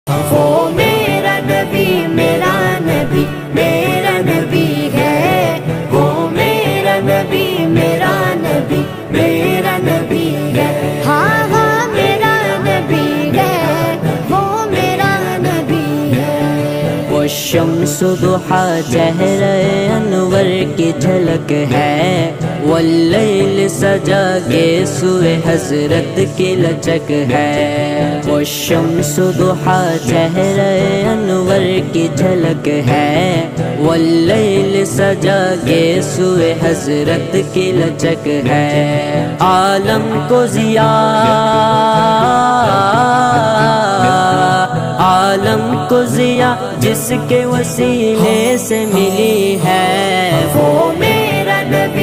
وہ میرا نبی میرا نبی میرا نبی ہے، وہ میرا نبی میرا نبی میرا نبی ہے، ہاں ہاں میرا نبی ہے، وہ میرا نبی ہے۔ وہ شمس ضحا چہرہ انور کی جھلک ہے، واللیل سجا کے سوئے حضرت کی لچک ہے۔ وہ شمس ضحا چہرہ انور کی جھلک ہے، واللیل سجا کے سوئے حضرت کی لچک ہے۔ عالم کو عالم کو ضیا جس کے وسیلے سے ملی ہے، وہ میرا نبی